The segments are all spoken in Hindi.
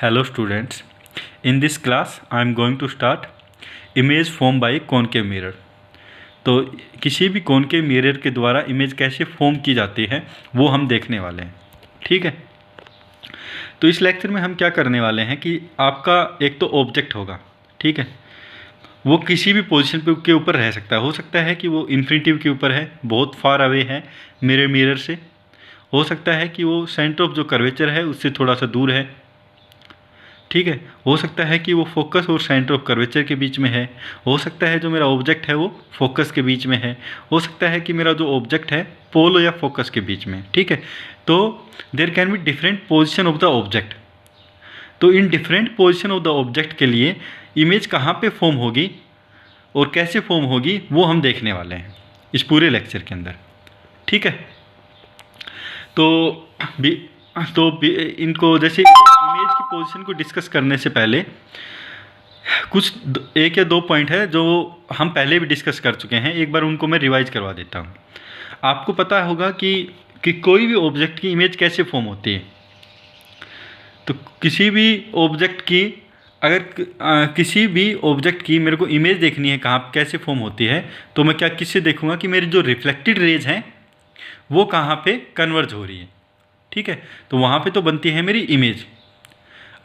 Hello students, in this class I am going to start image form by concave mirror। तो किसी भी कॉनकेव मिरर के द्वारा इमेज कैसे फॉर्म की जाती है वो हम देखने वाले हैं। ठीक है, तो इस लेक्चर में हम क्या करने वाले हैं कि आपका एक तो ऑब्जेक्ट होगा, ठीक है, वो किसी भी पोजीशन के ऊपर रह सकता है। हो सकता है कि वो इन्फिनिटिव के ऊपर है, बहुत फार अवे है मेरे मिरर से। हो सकता है कि वो सेंटर ऑफ जो कर्वेचर है उससे थोड़ा सा दूर है, ठीक है। हो सकता है कि वो फोकस और सेंटर ऑफ कर्वेचर के बीच में है। हो सकता है जो मेरा ऑब्जेक्ट है वो फोकस के बीच में है। हो सकता है कि मेरा जो ऑब्जेक्ट है पोल या फोकस के बीच में, ठीक है। तो there can be different position of the object. तो in different position of the object के लिए इमेज कहाँ पे फॉर्म होगी और कैसे फॉर्म होगी वो हम देखने वाले हैं इस पूरे लेक्चर के अंदर, ठीक है। तो इनको जैसे इमेज की पोजीशन को डिस्कस करने से पहले कुछ एक या दो पॉइंट है जो हम पहले भी डिस्कस कर चुके हैं, एक बार उनको मैं रिवाइज करवा देता हूँ। आपको पता होगा कि कोई भी ऑब्जेक्ट की इमेज कैसे फॉर्म होती है। तो किसी भी ऑब्जेक्ट की किसी भी ऑब्जेक्ट की मेरे को इमेज देखनी है कहाँ कैसे फॉर्म होती है, तो मैं किससे देखूँगा कि मेरी जो रिफ्लेक्टेड रेज हैं वो कहाँ पे कन्वर्ज हो रही है, ठीक है। तो वहाँ पे तो बनती है मेरी इमेज।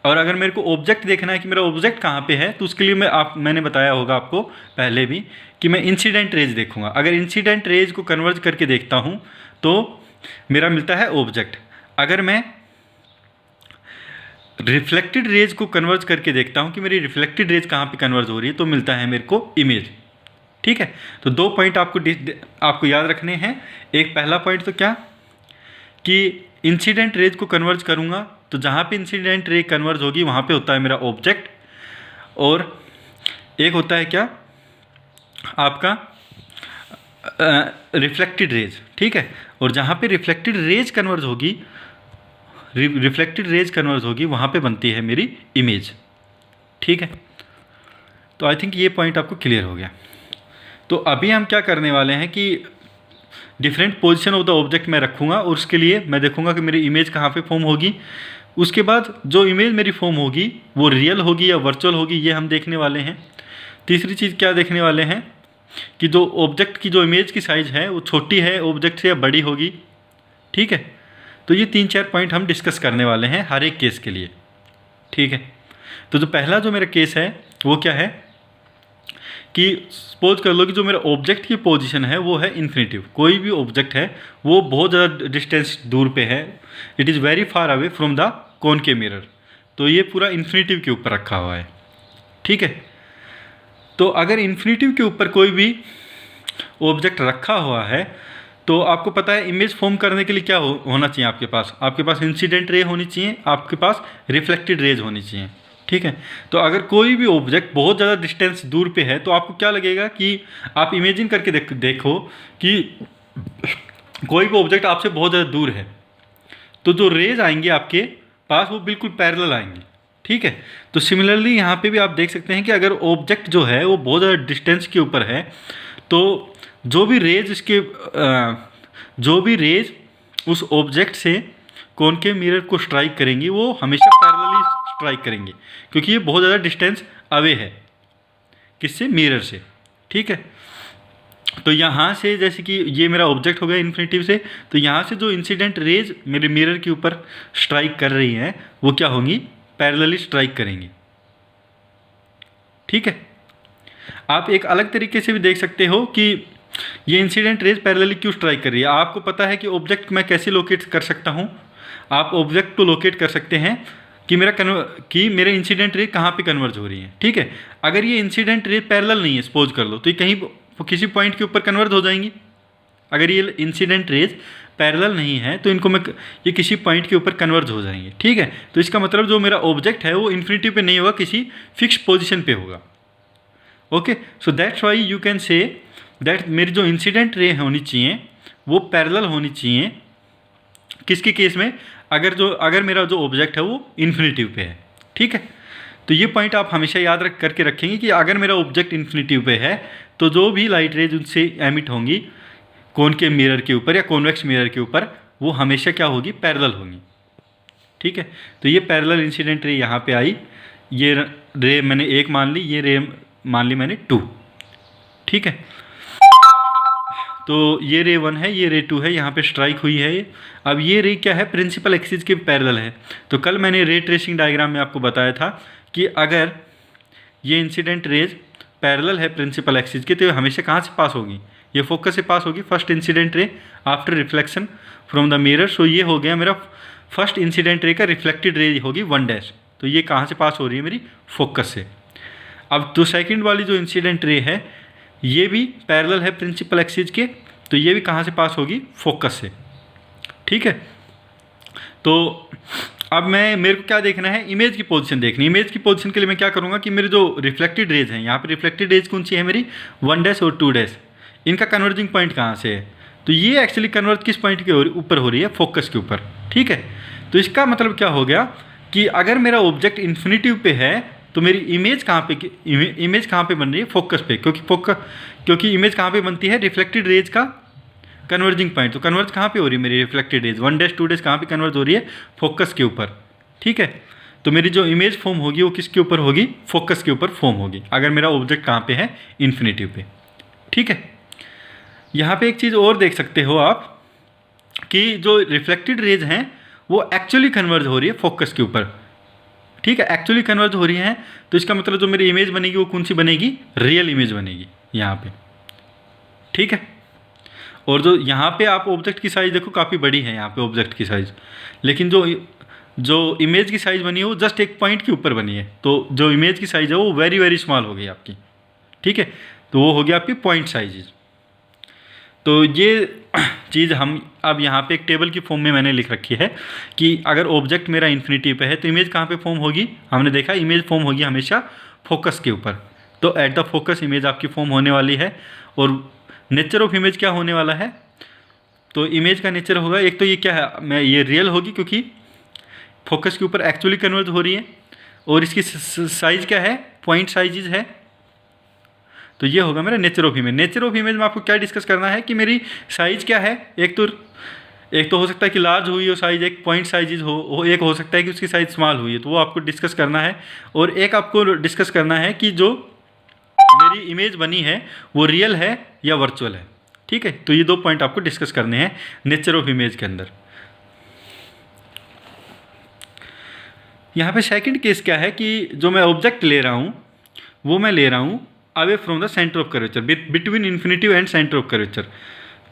और अगर मेरे को ऑब्जेक्ट देखना है कि मेरा ऑब्जेक्ट कहाँ पे है, तो उसके लिए मैंने बताया होगा आपको पहले भी कि मैं इंसिडेंट रेज देखूँगा। अगर इंसिडेंट रेज को कन्वर्ज करके देखता हूँ तो मेरा मिलता है ऑब्जेक्ट। अगर मैं रिफ्लेक्टेड रेज को कन्वर्ज करके देखता हूँ कि मेरी रिफ्लेक्टेड रेज कहाँ पे कन्वर्ज हो रही है, तो मिलता है मेरे को इमेज, ठीक है। तो दो पॉइंट आपको याद रखने हैं। एक पहला पॉइंट तो क्या कि इंसिडेंट रेज को कन्वर्ज करूँगा तो जहाँ पे इंसिडेंट रे कन्वर्ज होगी वहाँ पे होता है मेरा ऑब्जेक्ट, और एक होता है क्या आपका रिफ्लेक्टेड रेज, ठीक है। और जहाँ पे रिफ्लेक्टेड रेज कन्वर्ज होगी वहाँ पे बनती है मेरी इमेज, ठीक है। तो आई थिंक ये पॉइंट आपको क्लियर हो गया। तो अभी हम क्या करने वाले हैं कि different position of the object मैं रखूँगा और उसके लिए मैं देखूँगा कि मेरी इमेज कहाँ पे फॉर्म होगी। उसके बाद जो इमेज मेरी फॉर्म होगी वो रियल होगी या वर्चुअल होगी, ये हम देखने वाले हैं। तीसरी चीज़ क्या देखने वाले हैं कि जो ऑब्जेक्ट की जो इमेज की साइज़ है वो छोटी है ऑब्जेक्ट से या बड़ी होगी, ठीक है। तो ये 3-4 पॉइंट हम डिस्कस करने वाले हैं हर एक केस के लिए, ठीक है। तो जो पहला जो मेरा केस है वो क्या है कि सपोज कर लो कि जो मेरा ऑब्जेक्ट की पोजीशन है वो है इन्फिनिटिव। कोई भी ऑब्जेक्ट है वो बहुत ज़्यादा डिस्टेंस दूर पे है, it is very far away from the concave mirror. तो ये पूरा इन्फिनिटिव के ऊपर रखा हुआ है, ठीक है। तो अगर इन्फिनिटिव के ऊपर कोई भी ऑब्जेक्ट रखा हुआ है तो आपको पता है इमेज फॉर्म करने के लिए क्या होना चाहिए आपके पास इंसिडेंट रे होनी चाहिए, आपके पास रिफ्लेक्टेड रेज होनी चाहिए, ठीक है। तो अगर कोई भी ऑब्जेक्ट बहुत ज़्यादा डिस्टेंस दूर पे है तो आपको क्या लगेगा कि आप इमेजिन करके देखो कि कोई भी ऑब्जेक्ट आपसे बहुत ज़्यादा दूर है तो जो रेज आएंगे आपके पास वो बिल्कुल पैरेलल आएंगे, ठीक है। तो सिमिलरली यहाँ पे भी आप देख सकते हैं कि अगर ऑब्जेक्ट जो है वो बहुत ज़्यादा डिस्टेंस के ऊपर है तो जो भी रेज उस ऑब्जेक्ट से कॉनकेव मिरर को स्ट्राइक करेंगी वो हमेशा पैरेलली स्ट्राइक करेंगे, क्योंकि ये बहुत ज़्यादा डिस्टेंस अवे है किससे, मिरर से, ठीक है। तो यहाँ से जैसे कि ये मेरा ऑब्जेक्ट हो गया इन्फिनिटिव से, तो यहाँ से जो इंसिडेंट रेज मेरे मिरर के ऊपर स्ट्राइक कर रही हैं वो क्या होंगी, पैरेलली स्ट्राइक करेंगी, ठीक है। आप एक अलग तरीके से भी देख सकते हो कि ये इंसिडेंट रेज पैरेलली क्यों स्ट्राइक कर रही है। आपको पता है कि ऑब्जेक्ट मैं कैसे लोकेट कर सकता हूँ। आप ऑब्जेक्ट को लोकेट कर सकते हैं कि मेरे इंसिडेंट रे कहाँ पे कन्वर्ज हो रही है, ठीक है। अगर ये इंसिडेंट रे पैरेलल नहीं है सपोज कर लो तो ये कहीं किसी पॉइंट के ऊपर कन्वर्ज हो जाएंगी। अगर ये इंसिडेंट रेज पैरेलल नहीं है तो ये किसी पॉइंट के ऊपर कन्वर्ज हो जाएंगे, ठीक है। तो इसका मतलब जो मेरा ऑब्जेक्ट है वो इन्फिनिटी पे नहीं होगा, किसी फिक्स पोजिशन पे होगा, okay. So that's why you can say that मेरी जो इंसिडेंट रे होनी चाहिए वो पैरेलल होनी चाहिए किसके केस में, अगर मेरा जो ऑब्जेक्ट है वो इन्फिनिटिव पे है, ठीक है। तो ये पॉइंट आप हमेशा याद करके रखेंगे कि अगर मेरा ऑब्जेक्ट इन्फिनिटिव पे है तो जो भी लाइट रेज उनसे एमिट होंगी कॉनकेव मिरर के ऊपर या कॉन्वेक्स मिरर के ऊपर वो हमेशा क्या होगी, पैरेलल होंगी, ठीक है। तो ये पैरेलल इंसिडेंट रे यहाँ पे आई, ये रे मैंने 1 मान ली, ये रे मान ली मैंने 2, ठीक है। तो ये रे 1 है, ये रे 2 है, यहाँ पे स्ट्राइक हुई है ये। अब ये रे क्या है, प्रिंसिपल एक्सिस के पैरेलल है। तो कल मैंने रे ट्रेसिंग डायग्राम में आपको बताया था कि अगर ये इंसिडेंट रेज पैरेलल है प्रिंसिपल एक्सिस के, तो ये हमेशा कहाँ से पास होगी, ये फोकस से पास होगी। First incident ray after reflection from the mirror, so ये हो गया मेरा फर्स्ट इंसिडेंट रे का रिफ्लेक्टेड रे होगी 1 तो ये कहाँ से पास हो रही है, मेरी फोकस से। अब तो सेकंड वाली जो इंसिडेंट रे है ये भी पैरेलल है प्रिंसिपल एक्सिस के, तो ये भी कहाँ से पास होगी, फोकस से, ठीक है। तो अब मेरे को क्या देखना है, इमेज की पोजीशन देखनी है। इमेज की पोजीशन के लिए मैं क्या करूँगा कि मेरे जो रिफ्लेक्टेड रेज हैं, यहाँ पे रिफ्लेक्टेड रेज कौन सी है मेरी, 1 और 2, इनका कन्वर्जिंग पॉइंट कहाँ से है, तो ये एक्चुअली कन्वर्ज किस पॉइंट के ऊपर हो रही है, फोकस के ऊपर, ठीक है। तो इसका मतलब क्या हो गया कि अगर मेरा ऑब्जेक्ट इन्फिनिटिव पे है तो मेरी इमेज कहाँ पे बन रही है, फोकस पे, क्योंकि इमेज कहाँ पे बनती है, रिफ्लेक्टेड रेज का कन्वर्जिंग पॉइंट। तो कन्वर्ज कहाँ पे हो रही है मेरी रिफ्लेक्टेड रेज, 1 2 कहाँ पे कन्वर्ज हो रही है, फोकस के ऊपर, ठीक है। तो मेरी जो इमेज फॉर्म होगी वो किसके ऊपर होगी, फोकस के ऊपर फॉर्म होगी, अगर मेरा ऑब्जेक्ट कहाँ पे है, इन्फिनिटिव पे, ठीक है। यहाँ पे एक चीज़ और देख सकते हो आप कि जो रिफ्लेक्टेड रेज हैं वो एक्चुअली कन्वर्ज हो रही है फोकस के ऊपर, ठीक है, एक्चुअली कन्वर्ज हो रही हैं। तो इसका मतलब जो मेरी इमेज बनेगी वो कौन सी बनेगी, रियल इमेज बनेगी यहाँ पे, ठीक है। और जो यहाँ पे आप ऑब्जेक्ट की साइज़ देखो काफ़ी बड़ी है यहाँ पे ऑब्जेक्ट की साइज़, लेकिन जो इमेज की साइज़ बनी है वो जस्ट एक पॉइंट के ऊपर बनी है। तो जो इमेज की साइज़ है वो वेरी वेरी स्मॉल हो गई आपकी, ठीक है। तो वो हो गया आपकी पॉइंट साइजेज। तो ये चीज़ हम अब यहाँ पे एक टेबल की फॉर्म में मैंने लिख रखी है कि अगर ऑब्जेक्ट मेरा इन्फिनिटी पे है तो इमेज कहाँ पे फॉर्म होगी, हमने देखा इमेज फॉर्म होगी हमेशा फोकस के ऊपर। तो एट द फोकस इमेज आपकी फॉर्म होने वाली है। और नेचर ऑफ इमेज क्या होने वाला है, तो इमेज का नेचर होगा, एक तो ये क्या है, ये रियल होगी क्योंकि फोकस के ऊपर एक्चुअली कन्वर्ज हो रही है, और इसकी साइज़ क्या है, पॉइंट साइजेज है। तो ये होगा मेरा nature of image. Nature of image में आपको क्या डिस्कस करना है कि मेरी साइज़ क्या है, एक तो हो सकता है कि लार्ज हुई हो साइज़, एक पॉइंट साइजेज हो, एक हो सकता है कि उसकी साइज़ स्मॉल हुई है, तो वो आपको डिस्कस करना है। और एक आपको डिस्कस करना है कि जो मेरी इमेज बनी है वो रियल है या वर्चुअल है, ठीक है। तो ये 2 पॉइंट आपको डिस्कस करने हैं नेचर ऑफ इमेज के अंदर। यहाँ पे सेकंड केस क्या है कि जो मैं ऑब्जेक्ट ले रहा हूँ वो मैं ले रहा हूँ away from the centre of curvature, between infinitive and centre of curvature.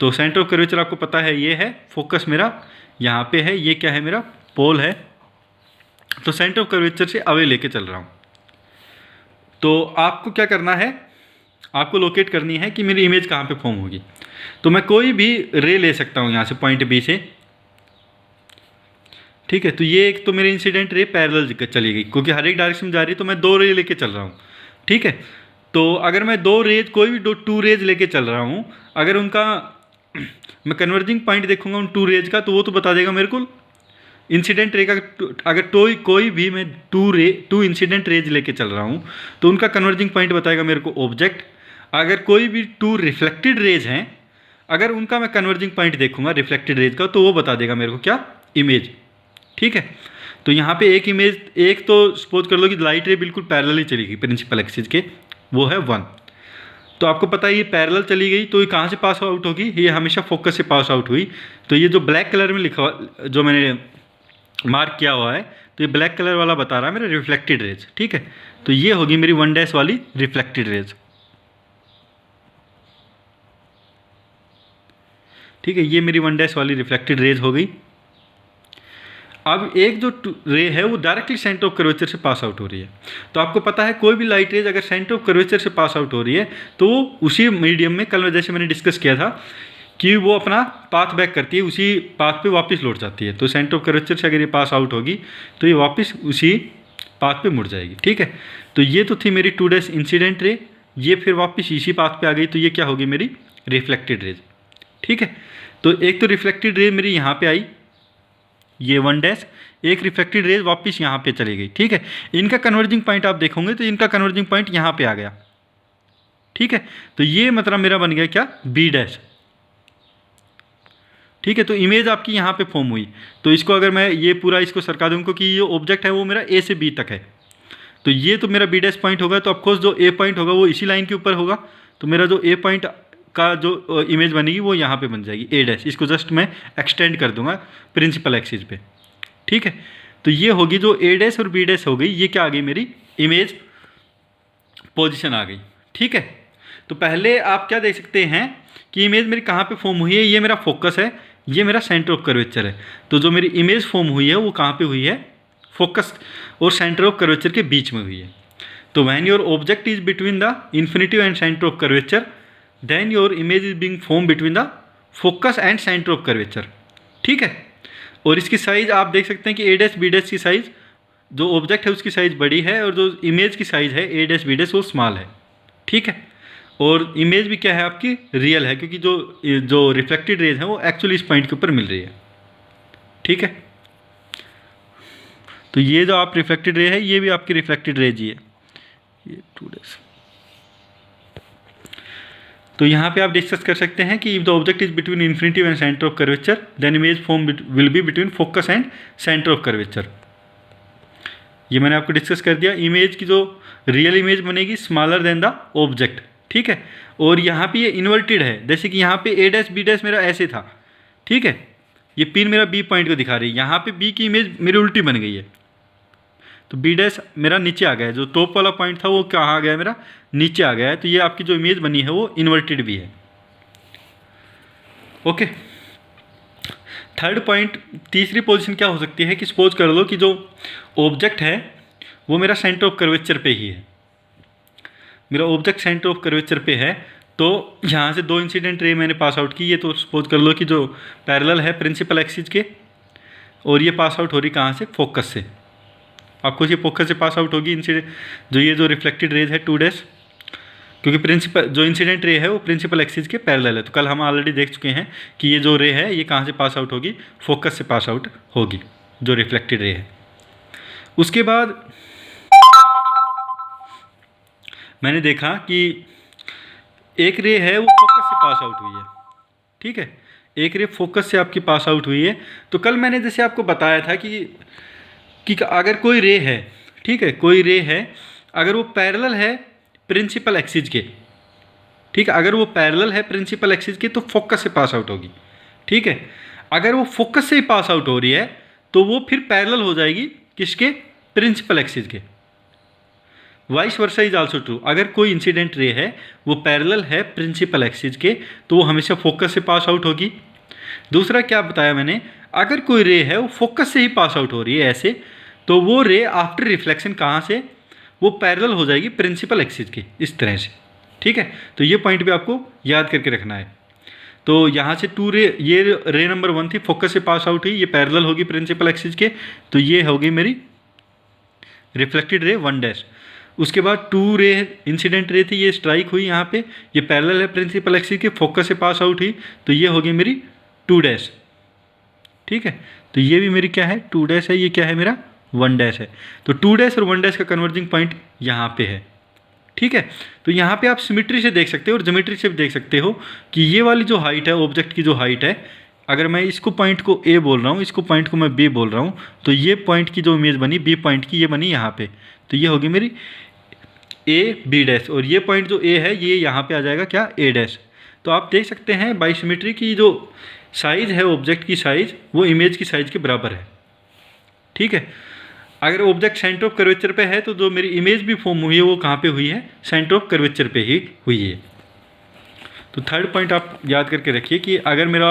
तो सेंटर ऑफ कर्वेचर आपको पता है ये है, फोकस मेरा यहाँ पे है, ये क्या है मेरा पोल है। तो सेंटर ऑफ कर्वेचर से अवे लेके चल रहा हूँ। तो आपको क्या करना है, आपको लोकेट करनी है कि मेरी इमेज कहाँ पे फॉर्म होगी। तो मैं कोई भी रे ले सकता हूँ यहाँ से पॉइंट बी से, ठीक है। तो ये एक तो मेरी इंसिडेंट रे पैरेलल चली गई क्योंकि हर एक डायरेक्शन में जा रही है, तो मैं 2 रे लेके चल रहा हूँ, ठीक है। तो अगर मैं 2 रेज कोई भी 2 रेज लेके चल रहा हूँ, अगर उनका मैं कन्वर्जिंग पॉइंट देखूंगा उन 2 रेज का, तो वो तो बता देगा मेरे को इंसिडेंट रे का। अगर कोई भी मैं 2 इंसिडेंट रेज लेके चल रहा हूँ तो उनका कन्वर्जिंग पॉइंट बताएगा मेरे को ऑब्जेक्ट। अगर कोई भी 2 रिफ्लेक्टेड रेज हैं, अगर उनका मैं कन्वर्जिंग पॉइंट देखूंगा रिफ्लेक्टेड रेज का, तो वो बता देगा मेरे को क्या, इमेज, ठीक है। तो यहाँ पे एक इमेज, एक तो सपोज कर लो कि लाइट रे बिल्कुल पैरेलल ही चली गई प्रिंसिपल एक्सिस के, वो है 1। तो आपको पता है ये पैरेलल चली गई तो ये कहाँ से पास आउट होगी, ये हमेशा फोकस से पास आउट हुई। तो ये जो ब्लैक कलर में लिखा जो मैंने मार्क किया हुआ है, तो ये ब्लैक कलर वाला बता रहा है मेरा रिफ्लेक्टेड रेज, ठीक है। तो ये होगी मेरी 1 वाली रिफ्लेक्टेड रेज, ठीक है। ये मेरी 1 वाली रिफ्लेक्टेड रेज हो गई। अब एक जो रे है वो डायरेक्टली सेंटर ऑफ कर्वेचर से पास आउट हो रही है। तो आपको पता है कोई भी लाइट रेज अगर सेंटर ऑफ कर्वेचर से पास आउट हो रही है तो वो उसी मीडियम में, कल जैसे मैंने डिस्कस किया था कि वो अपना पाथ बैक करती है, उसी पाथ पे वापस लौट जाती है। तो सेंटर ऑफ कर्वेचर से अगर ये पास आउट होगी तो ये वापस उसी पाथ पे मुड़ जाएगी, ठीक है। तो ये तो थी मेरी 2 इंसिडेंट रे, ये फिर वापस इसी पाथ पे आ गई, तो ये क्या होगी मेरी रिफ्लेक्टेड रेज, ठीक है। तो एक तो रिफ्लेक्टेड रे मेरी यहाँ पे आई, ये 1, एक रिफ्लेक्टेड रेज वापस यहाँ पे चली गई, ठीक है। इनका कन्वर्जिंग पॉइंट आप देखोगे तो इनका कन्वर्जिंग पॉइंट यहाँ पे आ गया, ठीक है। तो ये मतलब मेरा बन गया क्या, B'। ठीक है। तो इमेज आपकी यहाँ पे फॉर्म हुई, तो इसको अगर मैं ये पूरा इसको सरका दूँ कि ये ऑब्जेक्ट है वो मेरा ए से बी तक है, तो ये तो मेरा बी डैश पॉइंट होगा, तो ऑफकोर्स जो ए पॉइंट होगा वो इसी लाइन के ऊपर होगा, तो मेरा जो ए पॉइंट का जो इमेज बनेगी वो यहाँ पे बन जाएगी ए डैश। इसको जस्ट मैं एक्सटेंड कर दूंगा प्रिंसिपल एक्सिस पे, ठीक है। तो ये होगी जो ए डैश और बी डैश हो गई, ये क्या आ गई मेरी इमेज पोजीशन आ गई, ठीक है। तो पहले आप क्या देख सकते हैं कि इमेज मेरी कहाँ पे फॉर्म हुई है, ये मेरा फोकस है, ये मेरा सेंटर ऑफ कर्वेचर है। तो जो मेरी इमेज फॉर्म हुई है वो कहाँ पे हुई है, फोकस और सेंटर ऑफ कर्वेचर के बीच में हुई है। तो when your object is between the infinity and centre of curvature, then your image is being form between the focus and centre of curvature, ठीक है। और इसकी साइज आप देख सकते हैं कि ए डैश बी डैश की साइज, जो ऑब्जेक्ट है उसकी साइज़ बड़ी है और जो इमेज की साइज़ है ए डैश बी डैश वो स्मॉल है, ठीक है। और इमेज भी क्या है आपकी रियल है, क्योंकि जो रिफ्लेक्टेड रेज है वो एक्चुअली इस पॉइंट के ऊपर मिल रही है, ठीक है। तो ये जो आप रिफ्लेक्टेड रे है ये भी आपकी रिफ्लेक्टेड रेज ही है, ये 2 डैश। तो यहाँ पे आप डिस्कस कर सकते हैं कि if the object is between infinity and centre of curvature, then image form will be between focus and centre of curvature. ये मैंने आपको डिस्कस कर दिया। इमेज की जो रियल इमेज बनेगी स्मॉलर देन द ऑब्जेक्ट, ठीक है। और यहाँ पे ये इन्वर्टेड है, जैसे कि यहाँ पे ए डैश बी डैश मेरा ऐसे था, ठीक है। ये पिन मेरा बी पॉइंट को दिखा रही है, यहाँ पे बी की इमेज मेरी उल्टी बन गई है, तो बी डैश मेरा नीचे आ गया है, जो टॉप वाला पॉइंट था वो कहाँ आ गया मेरा नीचे आ गया है। तो ये आपकी जो इमेज बनी है वो इन्वर्टेड भी है, ओके। थर्ड पॉइंट, तीसरी पोजीशन क्या हो सकती है कि सपोज कर लो कि जो ऑब्जेक्ट है वो मेरा सेंटर ऑफ कर्वेचर पे ही है, मेरा ऑब्जेक्ट सेंटर ऑफ कर्वेचर पे है, तो यहाँ से 2 इंसिडेंट रे मैंने पास आउट की है। तो सपोज कर लो कि जो पैरेलल है प्रिंसिपल एक्सिस के, और ये पास आउट हो रही कहाँ से, फोकस से। आपको ये फोकस से पास आउट होगी इंसिडेंट, जो रिफ्लेक्टेड रेज है 2 डैश, क्योंकि प्रिंसिपल जो इंसिडेंट रे है वो प्रिंसिपल एक्सिस के पैरेलल है। तो कल हम ऑलरेडी देख चुके हैं कि ये जो रे है ये कहाँ से पास आउट होगी, फोकस से पास आउट होगी, जो रिफ्लेक्टेड रे है। उसके बाद मैंने देखा कि एक रे है वो फोकस से पास आउट हुई है, ठीक है। एक रे फोकस से आपकी पास आउट हुई है। तो कल मैंने जैसे आपको बताया था कि अगर कोई रे है, ठीक है, कोई रे है, अगर वो पैरेलल है प्रिंसिपल एक्सिस के, ठीक है, अगर वो पैरेलल है प्रिंसिपल एक्सिस के तो फोकस से पास आउट होगी, ठीक है। अगर वो फोकस से ही पास आउट हो रही है तो वो फिर पैरेलल हो जाएगी किसके, प्रिंसिपल एक्सिस के। Vice versa is also true, अगर कोई इंसिडेंट रे है वो पैरेलल है प्रिंसिपल एक्सिस के तो वो हमेशा फोकस से पास आउट होगी। दूसरा क्या बताया मैंने, अगर कोई रे है वो फोकस से ही पास आउट हो रही है ऐसे, तो वो रे आफ्टर रिफ्लेक्शन कहाँ से, वो पैरेलल हो जाएगी प्रिंसिपल एक्सिस के, इस तरह से, ठीक है। तो ये पॉइंट भी आपको याद करके रखना है। तो यहाँ से 2 रे, ये रे नंबर 1 थी, फोकस से पास आउट हुई, ये पैरेलल होगी प्रिंसिपल एक्सिस के, तो ये होगी मेरी रिफ्लेक्टेड रे 1 डैश। उसके बाद 2 रे इंसिडेंट रे थी, ये स्ट्राइक हुई यहाँ पे, ये पैरेलल है प्रिंसिपल एक्सिस के, फोकस से पास आउट हुई, तो ये होगी मेरी 2 डैश, ठीक है। तो ये भी मेरी क्या है, 2 डैश है, ये क्या है मेरा 1 डैश है। तो 2 डैश और 1 डैश का कन्वर्जिंग पॉइंट यहाँ पे है, ठीक है। तो यहाँ पे आप सिमेट्री से देख सकते हो और ज्योमेट्री से भी देख सकते हो कि ये वाली जो हाइट है, ऑब्जेक्ट की जो हाइट है, अगर मैं इसको पॉइंट को ए बोल रहा हूँ, इसको पॉइंट को मैं बी बोल रहा हूँ, तो ये पॉइंट की जो इमेज बनी बी पॉइंट की, ये बनी यहाँ पे, तो ये होगी मेरी ए बी डैश, और ये पॉइंट जो ए है ये यहाँ पे आ जाएगा क्या, ए डैश। तो आप देख सकते हैं बाई सिमेट्री की जो साइज है ऑब्जेक्ट की साइज वो इमेज की साइज के बराबर है, ठीक है। अगर ऑब्जेक्ट सेंटर ऑफ कर्वेचर पे है तो जो मेरी इमेज भी फॉर्म हुई है वो कहाँ पे हुई है, सेंटर ऑफ कर्वेचर पे ही हुई है। तो थर्ड पॉइंट आप याद करके रखिए कि अगर मेरा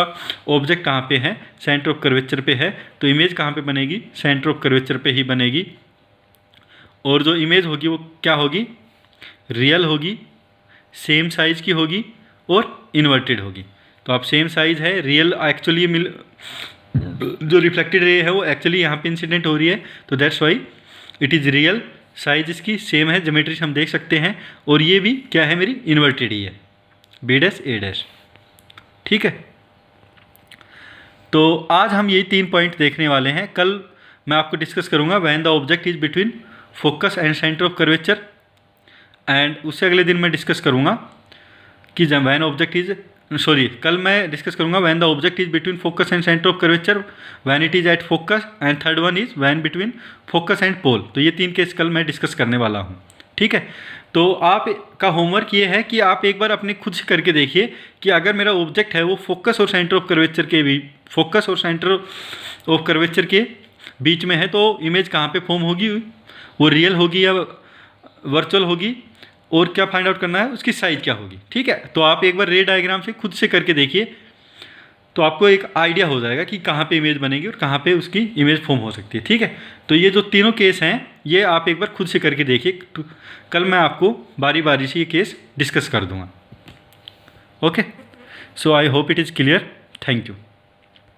ऑब्जेक्ट कहाँ पे है, सेंटर ऑफ कर्वेचर पे है, तो इमेज कहाँ पे बनेगी, सेंटर ऑफ कर्वेचर पे ही बनेगी। और जो इमेज होगी वो क्या होगी, रियल होगी, सेम साइज़ की होगी और इन्वर्टेड होगी। तो आप सेम साइज़ है, रियल एक्चुअली जो रिफ्लेक्टेड रे है वो एक्चुअली यहाँ पे इंसिडेंट हो रही है, तो that's why it is real, size इसकी सेम है, ज्योमेट्री से हम देख सकते हैं। और ये भी क्या है, मेरी इन्वर्टेड ही है, बी डैश ए डैश, ठीक है। तो आज हम यही 3 पॉइंट देखने वाले हैं। कल मैं आपको डिस्कस करूँगा when the object is between focus and centre of curvature, and उससे अगले दिन मैं डिस्कस करूँगा कि जब व्हेन ऑब्जेक्ट इज सॉरी, कल मैं डिस्कस करूंगा when the object is between focus and centre of curvature, when it is at focus, and third one is when between focus and pole. तो ये 3 केस कल मैं डिस्कस करने वाला हूँ, ठीक है। तो आप का होमवर्क ये है कि आप एक बार अपने खुद से करके देखिए कि अगर मेरा ऑब्जेक्ट है वो फोकस और सेंटर ऑफ कर्वेचर के भी, फोकस और सेंटर ऑफ कर्वेचर के बीच में है, तो इमेज कहाँ पे फॉर्म होगी, वो रियल होगी या वर्चुअल होगी, और क्या फाइंड आउट करना है, उसकी साइज क्या होगी, ठीक है। तो आप एक बार रे डायग्राम से खुद से करके देखिए, तो आपको एक आइडिया हो जाएगा कि कहाँ पे इमेज बनेगी और कहाँ पे उसकी इमेज फॉर्म हो सकती है, ठीक है। तो ये जो तीनों केस हैं ये आप एक बार खुद से करके देखिए, तो कल मैं आपको बारी बारी से ये केस डिस्कस कर दूँगा। Okay, so I hope it is clear. Thank you.